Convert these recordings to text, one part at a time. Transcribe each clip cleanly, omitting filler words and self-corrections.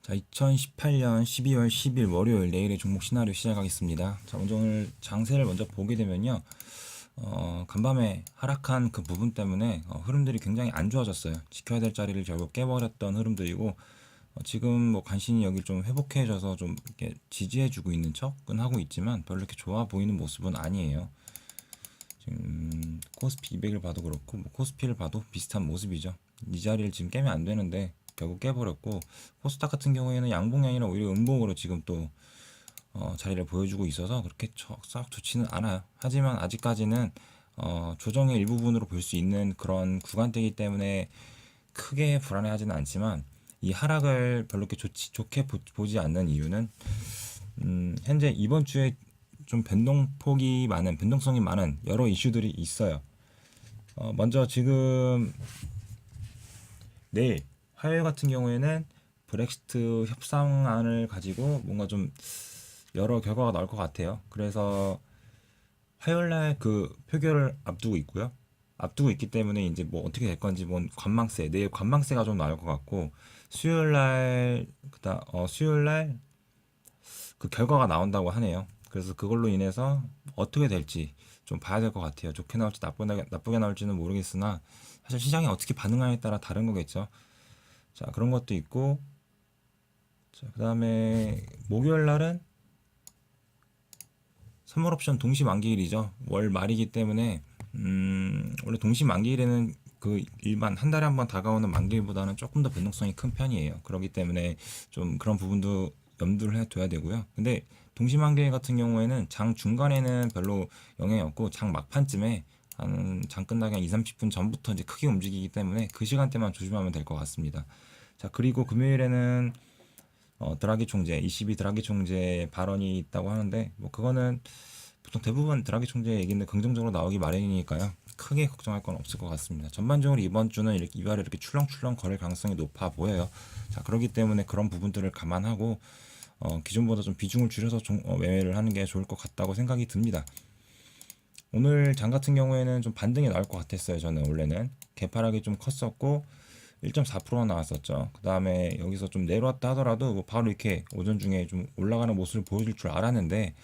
자, 2018년 12월 10일 월요일 내일의 종목 시나리오 시작하겠습니다. 자, 먼저 오늘 장세를 먼저 보게 되면요. 간밤에 하락한 그 부분 때문에 흐름들이 굉장히 안 좋아졌어요. 지켜야 될 자리를 결국 깨버렸던 흐름들이고 지금 뭐 간신히 여기 좀 회복해져서 좀 이렇게 지지해주고 있는 척은 하고 있지만 별로 이렇게 좋아 보이는 모습은 아니에요. 지금 코스피 200을 봐도 그렇고 뭐 코스피를 봐도 비슷한 모습이죠. 이 자리를 지금 깨면 안 되는데 결국 깨버렸고, 코스닥 같은 경우에는 양봉이 아니라 오히려 음봉으로 지금 또 자리를 보여주고 있어서 그렇게 썩 좋지는 않아요. 하지만 아직까지는 조정의 일부분으로 볼 수 있는 그런 구간대이기 때문에 크게 불안해하지는 않지만, 이 하락을 별로 이렇게 좋게 보지 않는 이유는 현재 이번 주에 좀 변동성이 많은 여러 이슈들이 있어요. 먼저 지금 내일 화요일 같은 경우에는 브렉시트 협상안을 가지고 뭔가 좀 여러 결과가 나올 것 같아요. 그래서 화요일날 그 표결을 앞두고 있고요. 앞두고 있기 때문에 이제 뭐 어떻게 될 건지, 뭐 관망세, 내일 관망세가 좀 나올 것 같고, 수요일날 그 결과가 나온다고 하네요. 그래서 그걸로 인해서 어떻게 될지 좀 봐야 될 것 같아요. 좋게 나올지 나쁘게 나올지는 모르겠으나 사실 시장이 어떻게 반응하냐에 따라 다른 거겠죠. 자, 그런 것도 있고, 자, 그다음에 목요일 날은 선물 옵션 동시 만기일이죠. 월 말이기 때문에 원래 동시 만기일에는 그 일반 한 달에 한 번 다가오는 만기일보다는 조금 더 변동성이 큰 편이에요. 그렇기 때문에 좀 그런 부분도 염두를 해둬야 되고요. 근데 동시 만기일 같은 경우에는 장 중간에는 별로 영향이 없고, 장 막판쯤에 한 장 끝나기 한 2, 30분 전부터 이제 크게 움직이기 때문에 그 시간대만 조심하면 될 것 같습니다. 자, 그리고 금요일에는 드라기 총재, ECB 드라기 총재 발언이 있다고 하는데, 뭐 그거는 보통 대부분 드라기 총재 얘기는 긍정적으로 나오기 마련이니까요. 크게 걱정할 건 없을 것 같습니다. 전반적으로 이번 주는 이렇게 이발이 이렇게 출렁출렁 거릴 가능성이 높아 보여요. 자, 그렇기 때문에 그런 부분들을 감안하고 기존보다 좀 비중을 줄여서 매매를 하는 게 좋을 것 같다고 생각이 듭니다. 오늘 장 같은 경우에는 좀 반등이 나올 것 같았어요. 저는 원래는 개파락이 좀 컸었고 1.4%가 나왔었죠. 그 다음에 여기서 좀 내려왔다 하더라도 뭐 바로 이렇게 오전 중에 좀 올라가는 모습을 보여줄 줄 알았는데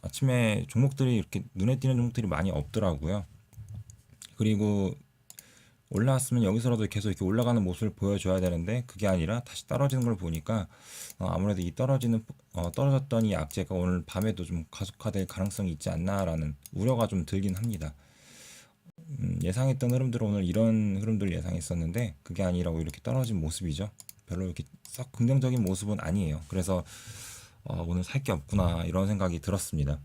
아침에 종목들이 이렇게 눈에 띄는 종목들이 많이 없더라고요. 그리고 올라왔으면 여기서라도 계속 이렇게 올라가는 모습을 보여줘야 되는데 그게 아니라 다시 떨어지는 걸 보니까 아무래도 이 떨어졌던 이 악재가 오늘 밤에도 좀 가속화될 가능성이 있지 않나라는 우려가 좀 들긴 합니다. 예상했던 흐름들은 오늘 이런 흐름들을 예상했었는데 그게 아니라 고 이렇게 떨어진 모습이죠. 별로 이렇게 썩 긍정적인 모습은 아니에요. 그래서 오늘 살 게 없구나 이런 생각이 들었습니다.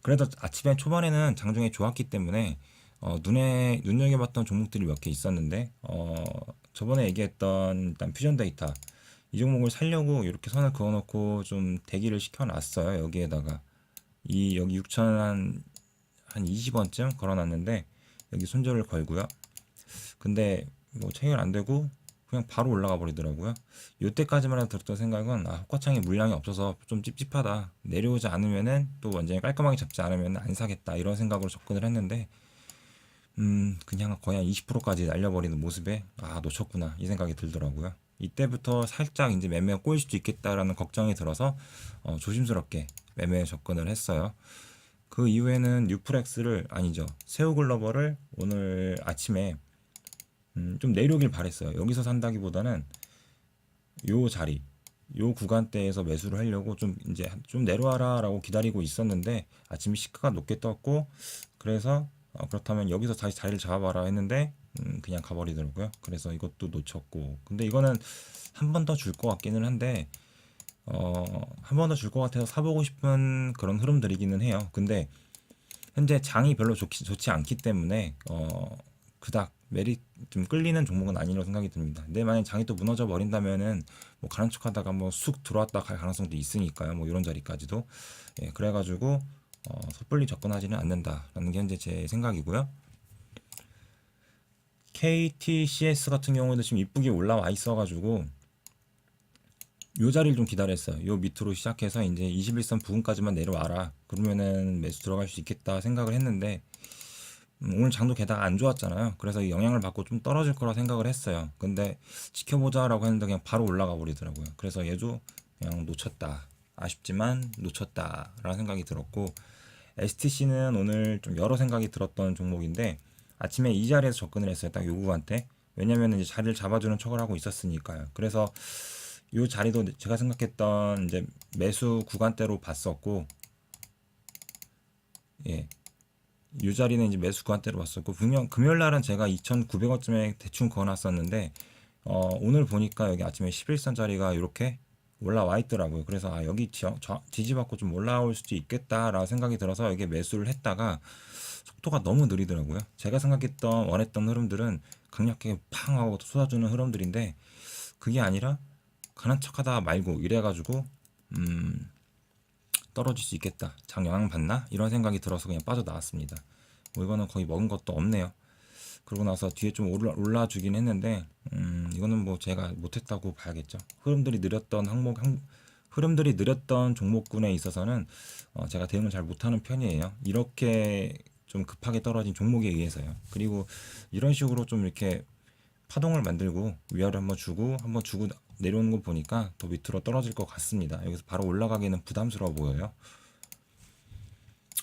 그래도 아침에 초반에는 장중에 좋았기 때문에 눈에 눈여겨봤던 종목들이 몇 개 있었는데 저번에 얘기했던 일단 퓨전 데이터, 이 종목을 살려고 이렇게 선을 그어놓고 좀 대기를 시켜놨어요. 여기에다가 여기 6천 한 20원쯤 걸어놨는데 여기 손절을 걸고요. 근데 뭐 체결 안 되고 그냥 바로 올라가 버리더라고요. 이때까지만 해도 들었던 생각은 호가창에 물량이 없어서 좀 찝찝하다. 내려오지 않으면은 또 완전히 깔끔하게 잡지 않으면 안 사겠다. 이런 생각으로 접근을 했는데 그냥 거의 한 20%까지 날려버리는 모습에 놓쳤구나 이 생각이 들더라고요. 이때부터 살짝 이제 매매가 꼬일 수도 있겠다라는 걱정이 들어서 조심스럽게 매매에 접근을 했어요. 그 이후에는 뉴프렉스를 아니죠, 세우글로벌을 오늘 아침에 좀 내려오길 바랬어요. 여기서 산다기보다는 요 자리, 요 구간대에서 매수를 하려고 좀 이제 좀 내려와라라고 기다리고 있었는데 아침에 시가가 높게 떴고, 그래서 그렇다면 여기서 다시 자리를 잡아봐라 했는데 그냥 가버리더라고요. 그래서 이것도 놓쳤고, 근데 이거는 한 번 더 줄 것 같기는 한데 한 번 더 줄 것 같아서 사보고 싶은 그런 흐름들이기는 해요. 근데 현재 장이 별로 좋지 않기 때문에 그닥 메리 좀 끌리는 종목은 아니라고 생각이 듭니다. 근데 만약 장이 또 무너져 버린다면은 뭐 가는 척하다가 뭐 쑥 들어왔다 갈 가능성도 있으니까요. 뭐 이런 자리까지도. 예, 그래가지고 섣불리 접근하지는 않는다라는 게 현재 제 생각이고요. KTCS 같은 경우에도 지금 이쁘게 올라와 있어가지고 요 자리를 좀 기다렸어요. 요 밑으로 시작해서 이제 21선 부근까지만 내려와라. 그러면은 매수 들어갈 수 있겠다 생각을 했는데 오늘 장도 게다가 안 좋았잖아요. 그래서 이 영향을 받고 좀 떨어질 거라 생각을 했어요. 근데 지켜보자라고 했는데 그냥 바로 올라가 버리더라고요. 그래서 얘도 그냥 놓쳤다. 아쉽지만 놓쳤다라는 생각이 들었고, STC는 오늘 좀 여러 생각이 들었던 종목인데 아침에 이 자리에서 접근을 했어요. 딱 요 구간때. 왜냐면 이제 자리를 잡아주는 척을 하고 있었으니까요. 그래서 요 자리도 제가 생각했던 이제 매수 구간대로 봤었고, 예, 이 자리는 이제 매수 구간대로 봤었고, 분명 금요일 날은 제가 2,900원쯤에 대충 그어놨었는데 오늘 보니까 여기 아침에 11선 자리가 이렇게 올라와 있더라고요. 그래서 여기 지지받고 좀 올라올 수도 있겠다라고 생각이 들어서 여기 매수를 했다가 속도가 너무 느리더라고요. 제가 생각했던 원했던 흐름들은 강력하게 팡 하고 쏟아주는 흐름들인데 그게 아니라 가난 척하다 말고 이래가지고 떨어질 수 있겠다. 장 영향 받나? 이런 생각이 들어서 그냥 빠져나왔습니다. 뭐 이거는 거의 먹은 것도 없네요. 그러고 나서 뒤에 좀 올라주긴 했는데 이거는 뭐 제가 못했다고 봐야겠죠. 흐름들이 느렸던 종목군에 있어서는 제가 대응을 잘 못하는 편이에요. 이렇게 좀 급하게 떨어진 종목에 의해서요. 그리고 이런 식으로 좀 이렇게 파동을 만들고 위아래 한번 주고 내려오는 거 보니까 더 밑으로 떨어질 것 같습니다. 여기서 바로 올라가기는 부담스러워 보여요.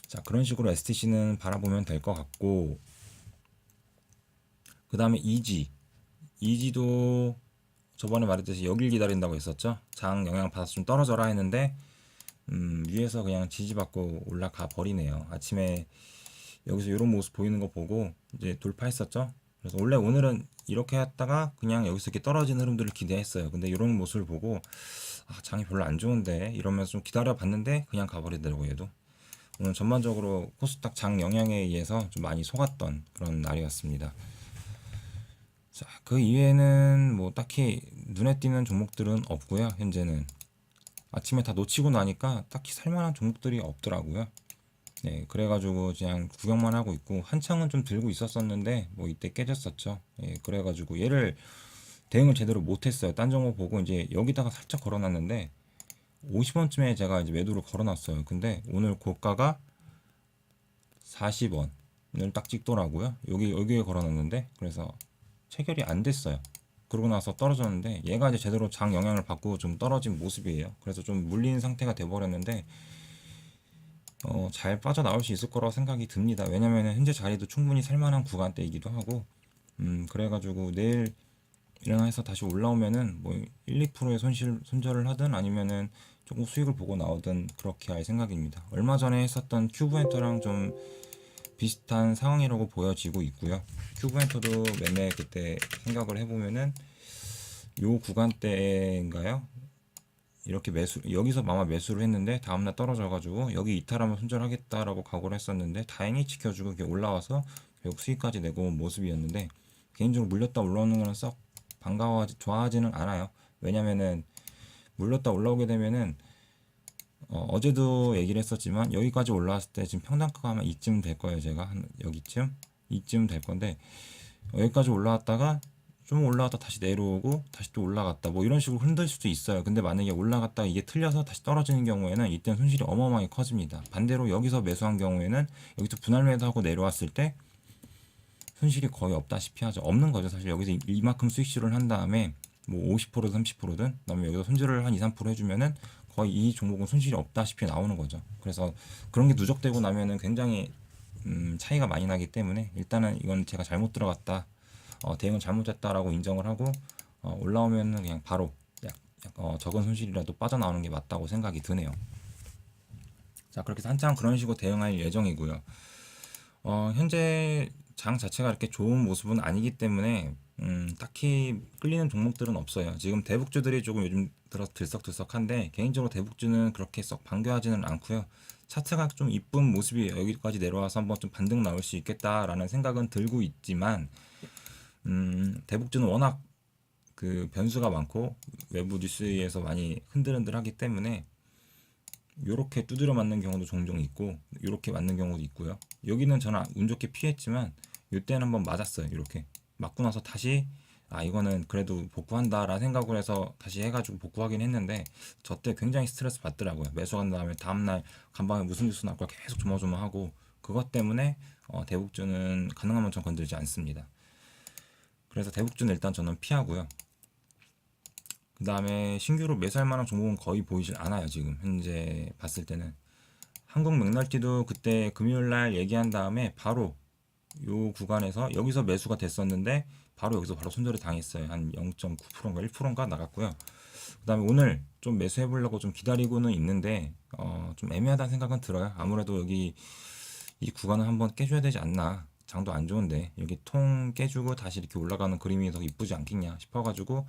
자, 그런 식으로 STC는 바라보면 될 것 같고, 그 다음에 이지도 저번에 말했듯이 여길 기다린다고 했었죠. 장 영향 받아서 좀 떨어져라 했는데 위에서 그냥 지지받고 올라가 버리네요. 아침에 여기서 이런 모습 보이는 거 보고 이제 돌파했었죠. 그래서 원래 오늘은 이렇게 했다가 그냥 여기서 이렇게 떨어지는 흐름들을 기대했어요. 근데 이런 모습을 보고 장이 별로 안 좋은데 이러면서 좀 기다려 봤는데 그냥 가버리더라고요. 얘도 오늘 전반적으로 코스닥 장 영향에 의해서 좀 많이 속았던 그런 날이었습니다. 자, 그 이외에는 뭐 딱히 눈에 띄는 종목들은 없고요. 현재는 아침에 다 놓치고 나니까 딱히 살만한 종목들이 없더라고요. 네, 그래가지고 그냥 구경만 하고 있고 한창은 좀 들고 있었었는데 뭐 이때 깨졌었죠. 예, 그래가지고 얘를 대응을 제대로 못했어요. 딴 종목 보고 이제 여기다가 살짝 걸어놨는데 50원쯤에 제가 이제 매도를 걸어놨어요. 근데 오늘 고가가 40원을 딱 찍더라고요. 여기에 걸어놨는데 그래서 체결이 안 됐어요. 그러고 나서 떨어졌는데 얘가 이제 제대로 장 영향을 받고 좀 떨어진 모습이에요. 그래서 좀 물린 상태가 돼버렸는데 잘 빠져나올 수 있을 거라고 생각이 듭니다. 왜냐면 현재 자리도 충분히 살만한 구간대이기도 하고 그래가지고 내일 일어나서 다시 올라오면은 뭐 1, 2%의 손절을 하든 아니면은 조금 수익을 보고 나오든 그렇게 할 생각입니다. 얼마 전에 했었던 큐브엔터랑 좀 비슷한 상황이라고 보여지고 있고요. 큐브엔터도 매매 그때 생각을 해보면은 요 구간대인가요? 이렇게 여기서 아마 매수를 했는데 다음날 떨어져가지고 여기 이탈하면 손절하겠다라고 각오를 했었는데 다행히 지켜주고 이렇게 올라와서 결국 수익까지 내고 온 모습이었는데 개인적으로 물렸다 올라오는 거는 썩 좋아하지는 않아요. 왜냐면은 물렸다 올라오게 되면은 어제도 얘기를 했었지만 여기까지 올라왔을 때 지금 평단가가 아마 이쯤 될 거예요. 제가 한 이쯤 될 건데 여기까지 올라왔다가 좀 올라갔다 다시 내려오고 다시 또 올라갔다 뭐 이런 식으로 흔들 수도 있어요. 근데 만약에 올라갔다 이게 틀려서 다시 떨어지는 경우에는 이때는 손실이 어마어마하게 커집니다. 반대로 여기서 매수한 경우에는 여기서 분할 매도하고 내려왔을 때 손실이 거의 없다시피 하죠. 없는 거죠. 사실 여기서 이만큼 수익실을 한 다음에 뭐 50%든 30%든 그다음에 여기서 손절을 한 2, 3% 해주면은 거의 이 종목은 손실이 없다시피 나오는 거죠. 그래서 그런 게 누적되고 나면은 굉장히 차이가 많이 나기 때문에 일단은 이건 제가 잘못 들어갔다, 대응을 잘못했다라고 인정을 하고 올라오면은 그냥 바로 적은 손실이라도 빠져나오는 게 맞다고 생각이 드네요. 자, 그렇게 해서 한창 그런 식으로 대응할 예정이고요. 현재 장 자체가 이렇게 좋은 모습은 아니기 때문에 딱히 끌리는 종목들은 없어요. 지금 대북주들이 조금 요즘 들어 들썩들썩한데 개인적으로 대북주는 그렇게 썩 반겨하지는 않고요. 차트가 좀 이쁜 모습이 여기까지 내려와서 한번 좀 반등 나올 수 있겠다라는 생각은 들고 있지만 대북주는 워낙 그 변수가 많고 외부 뉴스에서 많이 흔들흔들하기 때문에 요렇게 두드려 맞는 경우도 종종 있고 요렇게 맞는 경우도 있고요. 여기는 저는 운 좋게 피했지만 요때는 한번 맞았어요. 이렇게 맞고 나서 다시 이거는 그래도 복구한다 라는 생각을 해서 다시 해가지고 복구하긴 했는데 저 때 굉장히 스트레스 받더라고요. 매수한 다음에 다음날 간밤에 무슨 뉴스 나올까 계속 조마조마하고 그것 때문에 대북주는 가능하면 전 건들지 않습니다. 그래서 대북주는 일단 저는 피하고요. 그 다음에 신규로 매수할 만한 종목은 거의 보이질 않아요. 지금 현재 봤을 때는 한국 맥날티도 그때 금요일날 얘기한 다음에 바로 요 구간에서 여기서 매수가 됐었는데 바로 여기서 바로 손절이 당했어요. 한 0.9%인가 1%인가 나갔고요. 그 다음에 오늘 좀 매수해 보려고 좀 기다리고는 있는데 좀 애매하다는 생각은 들어요. 아무래도 여기 이 구간을 한번 깨줘야 되지 않나. 장도 안 좋은데 여기 통 깨주고 다시 이렇게 올라가는 그림이 더 이쁘지 않겠냐 싶어가지고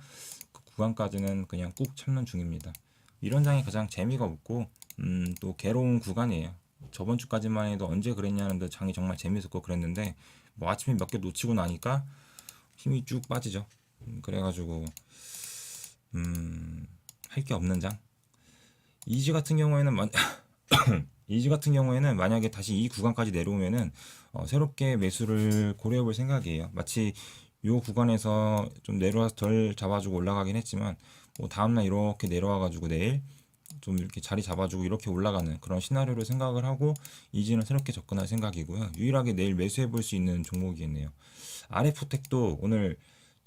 그 구간까지는 그냥 꾹 참는 중입니다. 이런 장이 가장 재미가 없고 또 괴로운 구간이에요. 저번 주까지만 해도 언제 그랬냐는데 장이 정말 재밌었고 그랬는데 뭐 아침에 몇 개 놓치고 나니까 힘이 쭉 빠지죠. 그래가지고 할 게 없는 장. 이지 같은 경우에는 이지 같은 경우에는 만약에 다시 이 구간까지 내려오면은 새롭게 매수를 고려해 볼 생각이에요. 마치 요 구간에서 좀 내려와서 덜 잡아주고 올라가긴 했지만 뭐 다음날 이렇게 내려와가지고 내일 좀 이렇게 자리 잡아주고 이렇게 올라가는 그런 시나리오를 생각을 하고 이지는 새롭게 접근할 생각이고요. 유일하게 내일 매수해 볼 수 있는 종목이겠네요. RF텍도 오늘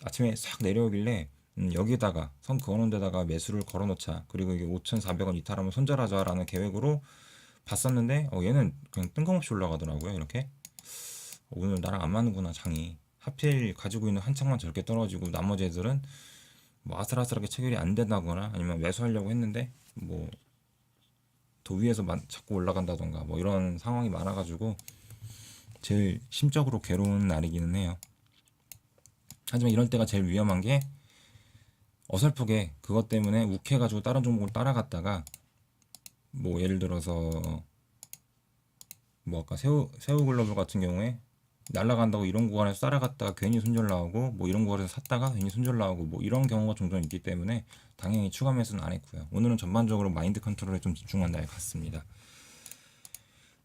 아침에 싹 내려오길래 여기에다가 선 그어놓은 데다가 매수를 걸어놓자. 그리고 이게 5,400원 이탈하면 손절하자라는 계획으로 봤었는데 얘는 그냥 뜬금없이 올라가더라고요. 이렇게 오늘 나랑 안 맞는구나 장이. 하필 가지고 있는 한 창만 저렇게 떨어지고 나머지 애들은 뭐 아슬아슬하게 체결이 안 된다거나 아니면 매수하려고 했는데 뭐 더 위에서 자꾸 올라간다던가 뭐 이런 상황이 많아가지고 제일 심적으로 괴로운 날이기는 해요. 하지만 이런 때가 제일 위험한 게 어설프게 그것 때문에 욱해가지고 다른 종목을 따라갔다가 뭐 예를 들어서 뭐 아까 새우글로벌 같은 경우에 날아간다고 이런 구간에서 따라갔다가 괜히 손절 나오고 뭐 이런 구간에서 샀다가 괜히 손절 나오고 뭐 이런 경우가 종종 있기 때문에 당연히 추가 매수는 안 했고요. 오늘은 전반적으로 마인드 컨트롤에 좀 집중한 날 같습니다.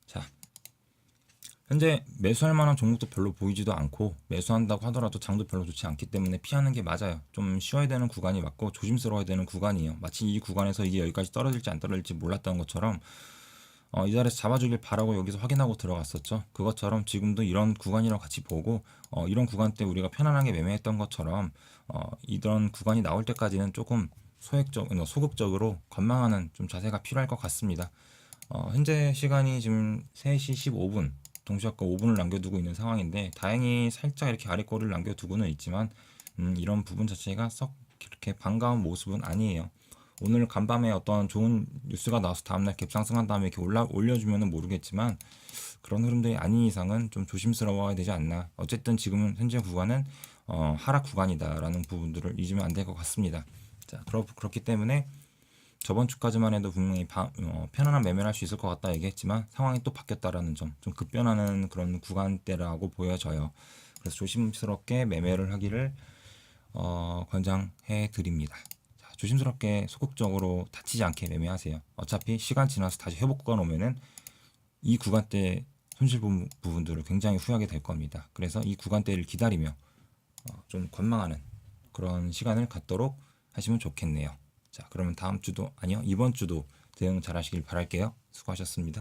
자, 현재 매수할 만한 종목도 별로 보이지도 않고 매수한다고 하더라도 장도 별로 좋지 않기 때문에 피하는 게 맞아요. 좀 쉬어야 되는 구간이 맞고 조심스러워야 되는 구간이에요. 마치 이 구간에서 이게 여기까지 떨어질지 안 떨어질지 몰랐던 것처럼 이 자리에서 잡아주길 바라고 여기서 확인하고 들어갔었죠. 그것처럼 지금도 이런 구간이랑 같이 보고 이런 구간 때 우리가 편안하게 매매했던 것처럼 이런 구간이 나올 때까지는 조금 소극적으로 관망하는 좀 자세가 필요할 것 같습니다. 현재 시간이 지금 3시 15분 동시아까 5분을 남겨두고 있는 상황인데 다행히 살짝 이렇게 아래 거를 남겨두고는 있지만 이런 부분 자체가 썩 이렇게 반가운 모습은 아니에요. 오늘 간밤에 어떤 좋은 뉴스가 나와서 다음날 갭상승한 다음에 이렇게 올려주면은 모르겠지만 그런 흐름들이 아닌 이상은 좀 조심스러워야 되지 않나. 어쨌든 지금은 현재 구간은 하락 구간이다라는 부분들을 잊으면 안 될 것 같습니다. 자, 그렇기 때문에 저번 주까지만 해도 분명히 편안한 매매를 할 수 있을 것 같다 얘기했지만 상황이 또 바뀌었다라는 점, 좀 급변하는 그런 구간대라고 보여져요. 그래서 조심스럽게 매매를 하기를 권장해 드립니다. 조심스럽게 소극적으로 다치지 않게 매매하세요. 어차피 시간 지나서 다시 회복권 오면은 이 구간대 손실 부분들을 굉장히 후회하게 될 겁니다. 그래서 이 구간대를 기다리며 좀 관망하는 그런 시간을 갖도록 하시면 좋겠네요. 자, 그러면 다음 주도 아니요 이번 주도 대응 잘 하시길 바랄게요. 수고하셨습니다.